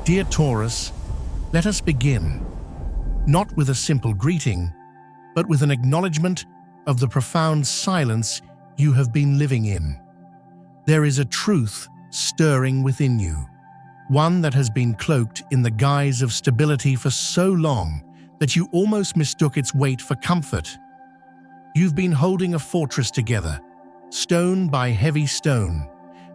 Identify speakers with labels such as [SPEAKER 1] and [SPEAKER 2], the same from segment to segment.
[SPEAKER 1] Dear Taurus, let us begin, not with a simple greeting, but with an acknowledgement of the profound silence you have been living in. There is a truth stirring within you, one that has been cloaked in the guise of stability for so long that you almost mistook its weight for comfort. You've been holding a fortress together, stone by heavy stone,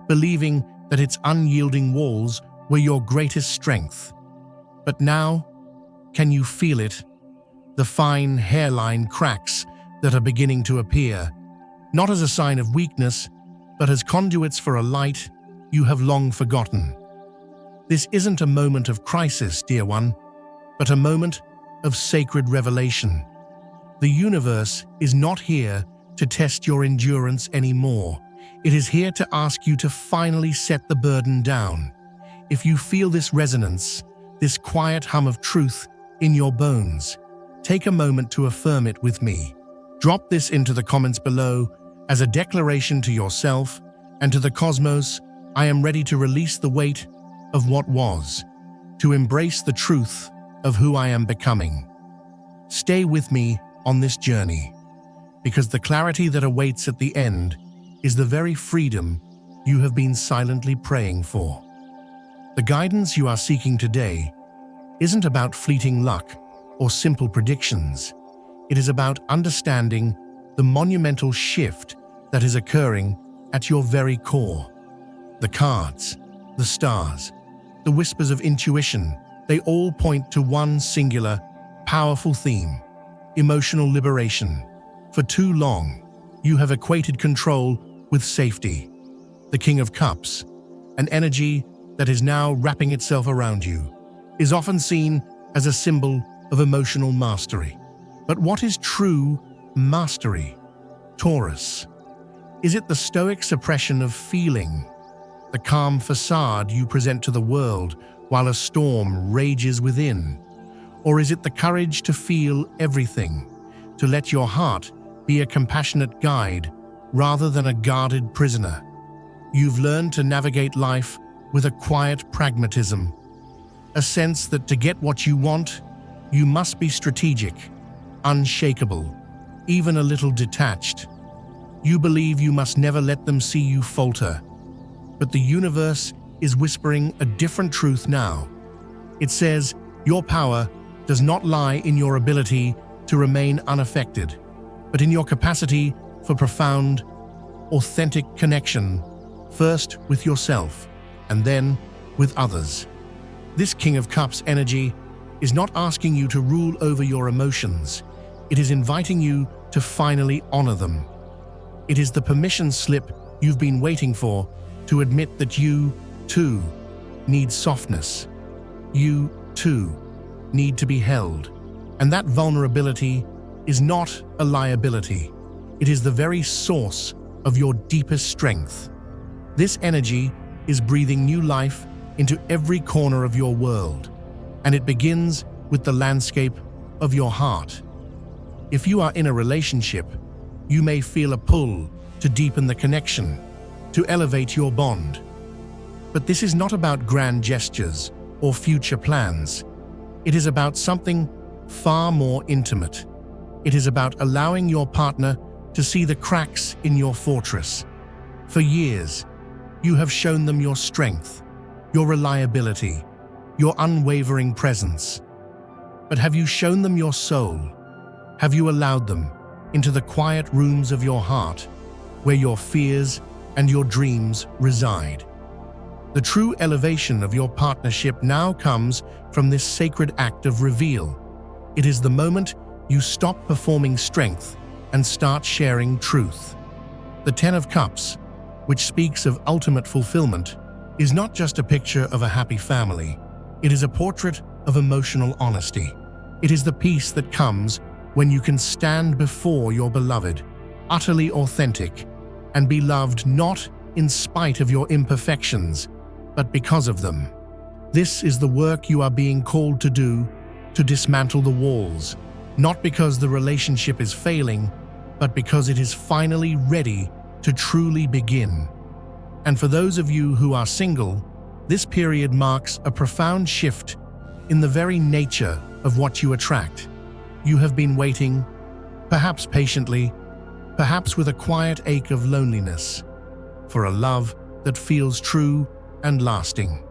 [SPEAKER 1] believing that its unyielding walls were your greatest strength. But now, can you feel it? The fine hairline cracks that are beginning to appear, not as a sign of weakness, but as conduits for a light you have long forgotten. This isn't a moment of crisis, dear one, but a moment of sacred revelation. The universe is not here to test your endurance anymore. It is here to ask you to finally set the burden down. If you feel this resonance, this quiet hum of truth in your bones, take a moment to affirm it with me. Drop this into the comments below as a declaration to yourself and to the cosmos. I am ready to release the weight of what was, to embrace the truth of who I am becoming. Stay with me on this journey, because the clarity that awaits at the end is the very freedom you have been silently praying for. The guidance you are seeking today isn't about fleeting luck or simple predictions. It is about understanding the monumental shift that is occurring at your very core. The cards, the stars, the whispers of intuition, they all point to one singular, powerful theme: emotional liberation. For too long, you have equated control with safety. The King of Cups, an energy that is now wrapping itself around you, is often seen as a symbol of emotional mastery. But what is true mastery, Taurus? Is it the stoic suppression of feeling, the calm facade you present to the world while a storm rages within? Or is it the courage to feel everything, to let your heart be a compassionate guide rather than a guarded prisoner? You've learned to navigate life with a quiet pragmatism, a sense that to get what you want, you must be strategic, unshakable, even a little detached. You believe you must never let them see you falter. But the universe is whispering a different truth now. It says your power does not lie in your ability to remain unaffected, but in your capacity for profound, authentic connection, first with yourself and then with others. This King of Cups energy is not asking you to rule over your emotions. It is inviting you to finally honor them. It is the permission slip you've been waiting for to admit that you, too, need softness. You, too, need to be held. And that vulnerability is not a liability. It is the very source of your deepest strength. This energy is breathing new life into every corner of your world, and it begins with the landscape of your heart. If you are in a relationship, you may feel a pull to deepen the connection, to elevate your bond. But this is not about grand gestures or future plans. It is about something far more intimate. It is about allowing your partner to see the cracks in your fortress. For years, you have shown them your strength, your reliability, your unwavering presence. But have you shown them your soul? Have you allowed them into the quiet rooms of your heart, where your fears and your dreams reside? The true elevation of your partnership now comes from this sacred act of reveal. It is the moment you stop performing strength and start sharing truth. The Ten of Cups, which speaks of ultimate fulfillment, is not just a picture of a happy family. It is a portrait of emotional honesty. It is the peace that comes when you can stand before your beloved, utterly authentic, and be loved not in spite of your imperfections, but because of them. This is the work you are being called to do, to dismantle the walls, not because the relationship is failing, but because it is finally ready to truly begin. And for those of you who are single, This period marks a profound shift in the very nature of what you attract. You have been waiting, perhaps patiently, perhaps with a quiet ache of loneliness, for a love that feels true and lasting.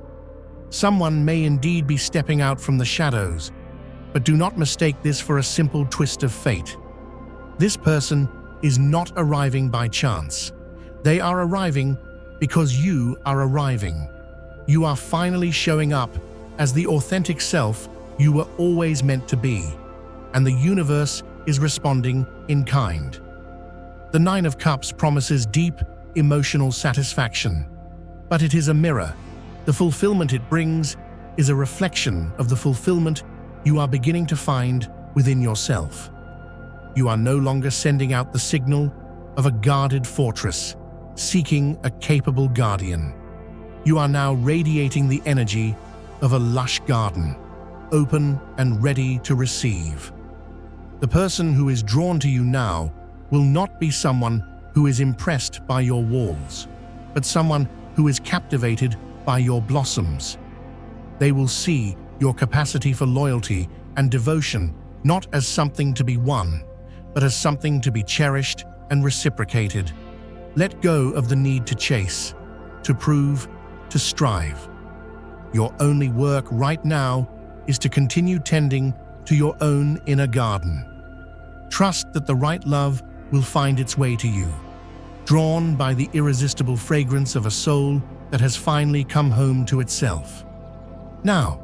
[SPEAKER 1] Someone may indeed be stepping out from the shadows, but do not mistake this for a simple twist of fate. This person is not arriving by chance. They are arriving because you are arriving. You are finally showing up as the authentic self you were always meant to be, and the universe is responding in kind. The Nine of Cups promises deep, emotional satisfaction, but it is a mirror. The fulfillment it brings is a reflection of the fulfillment you are beginning to find within yourself. You are no longer sending out the signal of a guarded fortress, seeking a capable guardian. You are now radiating the energy of a lush garden, open and ready to receive. The person who is drawn to you now will not be someone who is impressed by your walls, but someone who is captivated by your blossoms. They will see your capacity for loyalty and devotion not as something to be won, but as something to be cherished and reciprocated. Let go of the need to chase, to prove, to strive. Your only work right now is to continue tending to your own inner garden. Trust that the right love will find its way to you, drawn by the irresistible fragrance of a soul that has finally come home to itself. Now,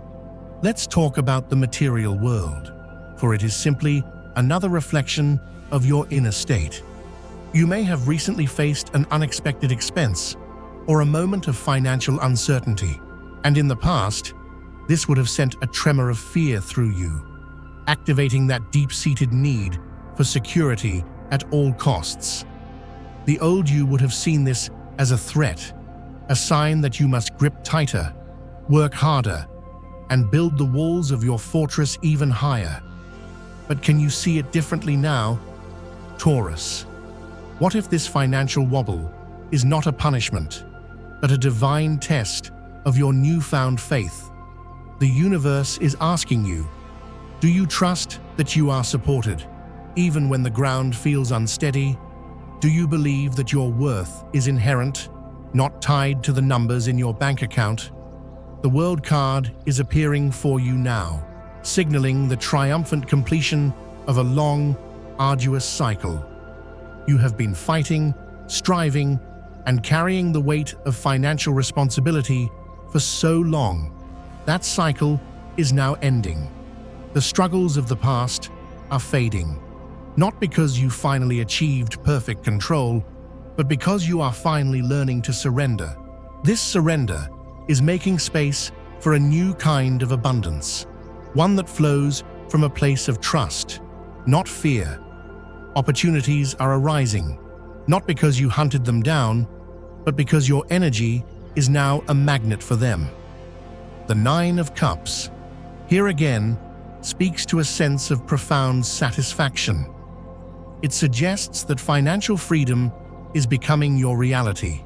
[SPEAKER 1] let's talk about the material world, for it is simply another reflection of your inner state. You may have recently faced an unexpected expense or a moment of financial uncertainty, and in the past, this would have sent a tremor of fear through you, activating that deep-seated need for security at all costs. The old you would have seen this as a threat, a sign that you must grip tighter, work harder, and build the walls of your fortress even higher. But can you see it differently now, Taurus? What if this financial wobble is not a punishment, but a divine test of your newfound faith? The universe is asking you, do you trust that you are supported, even when the ground feels unsteady? Do you believe that your worth is inherent, not tied to the numbers in your bank account? The World card is appearing for you now, signaling the triumphant completion of a long, arduous cycle. You have been fighting, striving, and carrying the weight of financial responsibility for so long. That cycle is now ending. The struggles of the past are fading, not because you finally achieved perfect control, but because you are finally learning to surrender. This surrender is making space for a new kind of abundance, one that flows from a place of trust, not fear. Opportunities are arising, not because you hunted them down, but because your energy is now a magnet for them. The Nine of Cups, here again, speaks to a sense of profound satisfaction. It suggests that financial freedom is becoming your reality,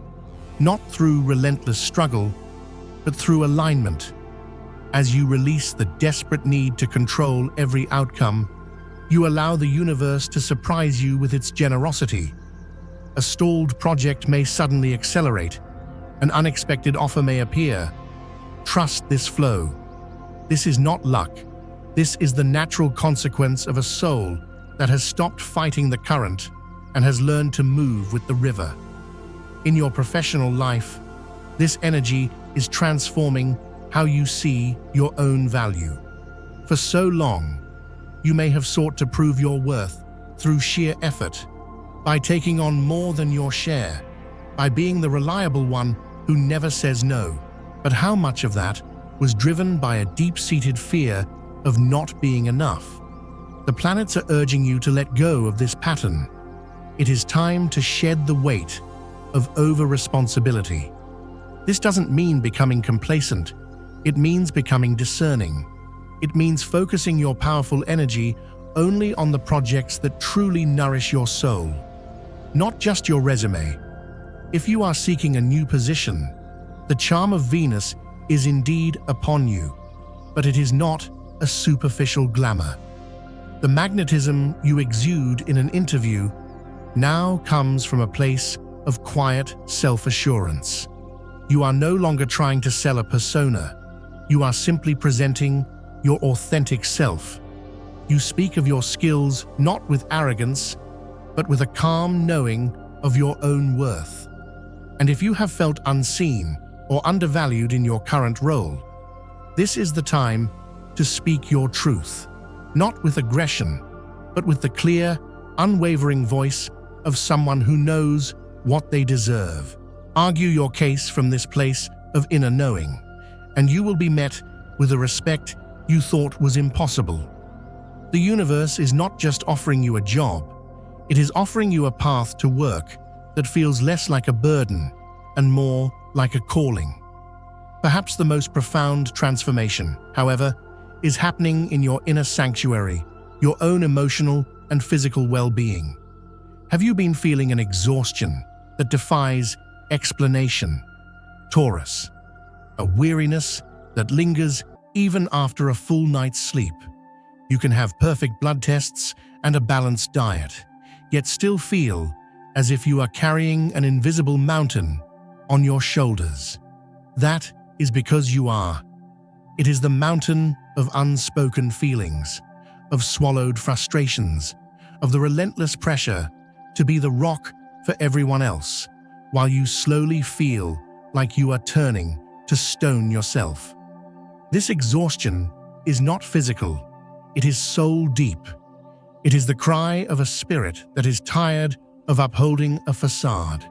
[SPEAKER 1] not through relentless struggle, but through alignment. As you release the desperate need to control every outcome, you allow the universe to surprise you with its generosity. A stalled project may suddenly accelerate. An unexpected offer may appear. Trust this flow. This is not luck. This is the natural consequence of a soul that has stopped fighting the current and has learned to move with the river. In your professional life, this energy is transforming how you see your own value. For so long, you may have sought to prove your worth through sheer effort, by taking on more than your share, by being the reliable one who never says no. But how much of that was driven by a deep-seated fear of not being enough? The planets are urging you to let go of this pattern. It is time to shed the weight of over-responsibility. This doesn't mean becoming complacent. It means becoming discerning. It means focusing your powerful energy only on the projects that truly nourish your soul, not just your resume. If you are seeking a new position, the charm of Venus is indeed upon you, but it is not a superficial glamour. The magnetism you exude in an interview now comes from a place of quiet self-assurance. You are no longer trying to sell a persona. You are simply presenting your authentic self. You speak of your skills not with arrogance, but with a calm knowing of your own worth. And if you have felt unseen or undervalued in your current role, this is the time to speak your truth, not with aggression, but with the clear, unwavering voice of someone who knows what they deserve. Argue your case from this place of inner knowing, and you will be met with a respect you thought was impossible. The universe is not just offering you a job, it is offering you a path to work that feels less like a burden and more like a calling. Perhaps the most profound transformation, however, is happening in your inner sanctuary, your own emotional and physical well-being. Have you been feeling an exhaustion that defies explanation? Taurus, a weariness that lingers even after a full night's sleep. You can have perfect blood tests and a balanced diet, yet still feel as if you are carrying an invisible mountain on your shoulders. That is because you are. It is the mountain of unspoken feelings, of swallowed frustrations, of the relentless pressure to be the rock for everyone else, while you slowly feel like you are turning to stone yourself. This exhaustion is not physical, it is soul deep. It is the cry of a spirit that is tired of upholding a facade.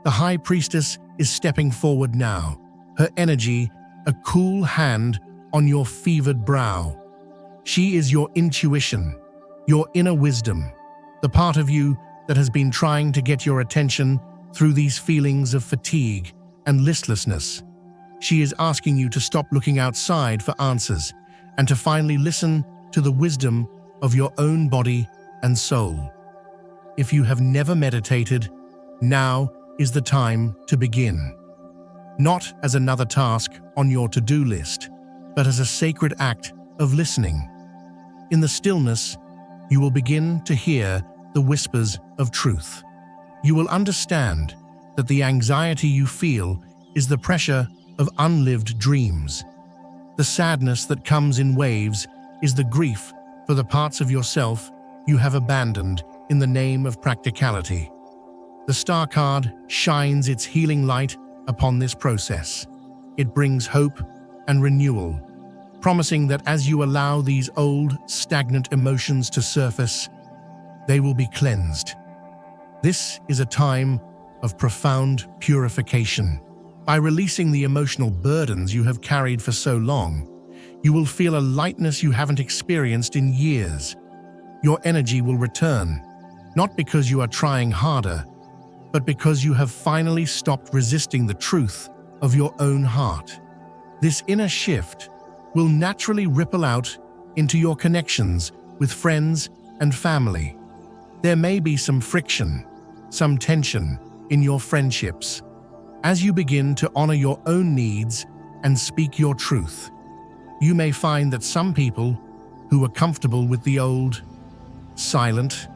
[SPEAKER 1] The High Priestess is stepping forward now, her energy a cool hand on your fevered brow. She is your intuition, your inner wisdom, the part of you that has been trying to get your attention through these feelings of fatigue and listlessness. She is asking you to stop looking outside for answers and to finally listen to the wisdom of your own body and soul. If you have never meditated, now is the time to begin. Not as another task on your to-do list, but as a sacred act of listening. In the stillness, you will begin to hear the whispers of truth. You will understand that the anxiety you feel is the pressure of unlived dreams. The sadness that comes in waves is the grief for the parts of yourself you have abandoned in the name of practicality. The Star card shines its healing light upon this process. It brings hope and renewal, promising that as you allow these old, stagnant emotions to surface, they will be cleansed. This is a time of profound purification. By releasing the emotional burdens you have carried for so long, you will feel a lightness you haven't experienced in years. Your energy will return, not because you are trying harder, but because you have finally stopped resisting the truth of your own heart. This inner shift will naturally ripple out into your connections with friends and family. There may be some friction, some tension in your friendships, as you begin to honor your own needs and speak your truth. You may find that some people who are comfortable with the old, silent,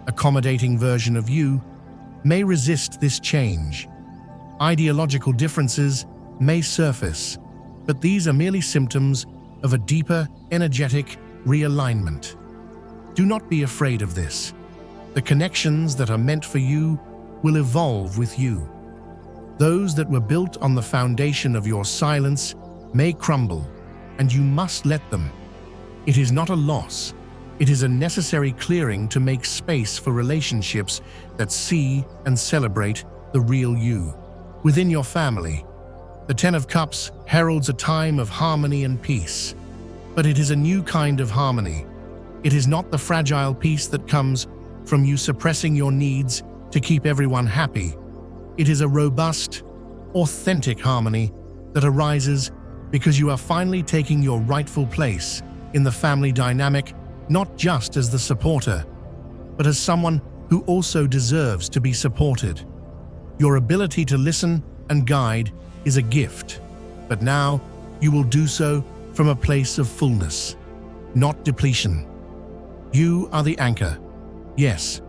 [SPEAKER 1] accommodating version of you may resist this change. Ideological differences may surface, but these are merely symptoms of a deeper, energetic realignment. Do not be afraid of this. The connections that are meant for you will evolve with you. Those that were built on the foundation of your silence may crumble, and you must let them. It is not a loss. It is a necessary clearing to make space for relationships that see and celebrate the real you. Within your family, the Ten of Cups heralds a time of harmony and peace. But it is a new kind of harmony. It is not the fragile peace that comes from you suppressing your needs to keep everyone happy. It is a robust, authentic harmony that arises because you are finally taking your rightful place in the family dynamic, not just as the supporter, but as someone who also deserves to be supported. Your ability to listen and guide is a gift, but now you will do so from a place of fullness, not depletion. You are the anchor, yes,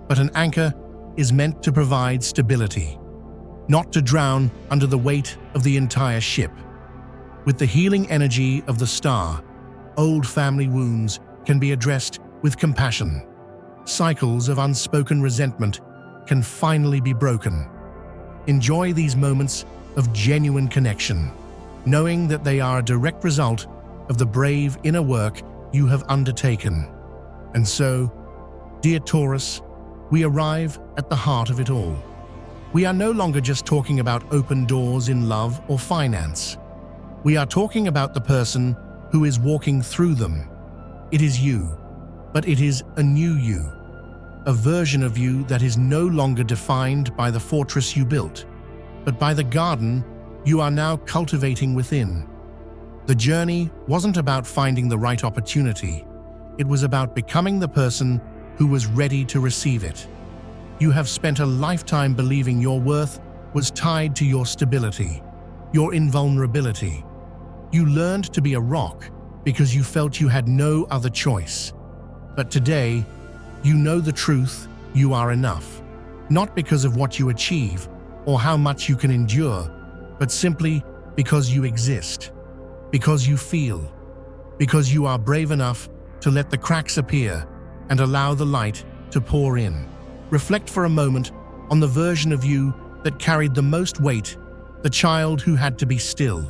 [SPEAKER 1] but an anchor is meant to provide stability, not to drown under the weight of the entire ship. With the healing energy of the star, old family wounds can be addressed with compassion. Cycles of unspoken resentment can finally be broken. Enjoy these moments of genuine connection, knowing that they are a direct result of the brave inner work you have undertaken. And so, dear Taurus, we arrive at the heart of it all. We are no longer just talking about open doors in love or finance. We are talking about the person who is walking through them. It is you, but it is a new you, a version of you that is no longer defined by the fortress you built, but by the garden you are now cultivating within. The journey wasn't about finding the right opportunity. It was about becoming the person who was ready to receive it. You have spent a lifetime believing your worth was tied to your stability, your invulnerability. You learned to be a rock because you felt you had no other choice. But today, you know the truth: you are enough. Not because of what you achieve or how much you can endure, but simply because you exist, because you feel, because you are brave enough to let the cracks appear and allow the light to pour in. Reflect for a moment on the version of you that carried the most weight, the child who had to be still,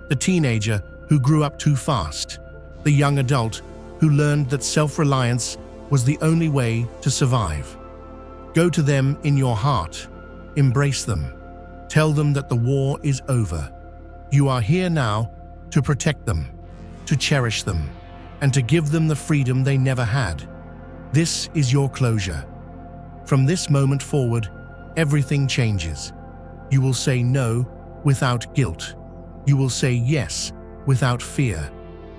[SPEAKER 1] the teenager who grew up too fast, the young adult who learned that self-reliance was the only way to survive. Go to them in your heart, embrace them, tell them that the war is over. You are here now to protect them, to cherish them, and to give them the freedom they never had. This is your closure. From this moment forward, everything changes. You will say no without guilt. You will say yes without fear.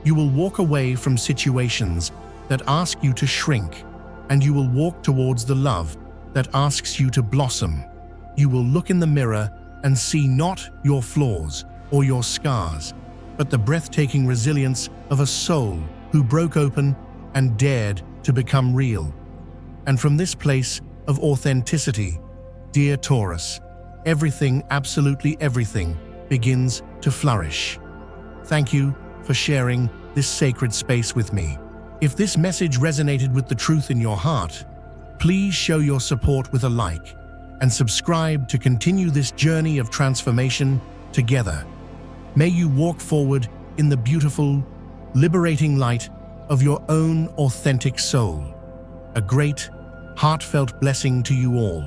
[SPEAKER 1] You will walk away from situations that ask you to shrink, and you will walk towards the love that asks you to blossom. You will look in the mirror and see not your flaws or your scars, but the breathtaking resilience of a soul who broke open and dared to become real. And from this place of authenticity, dear Taurus, everything, absolutely everything, begins to flourish. Thank you for sharing this sacred space with me. If this message resonated with the truth in your heart, please show your support with a like and subscribe to continue this journey of transformation together. May you walk forward in the beautiful, liberating light of your own authentic soul. A great, heartfelt blessing to you all.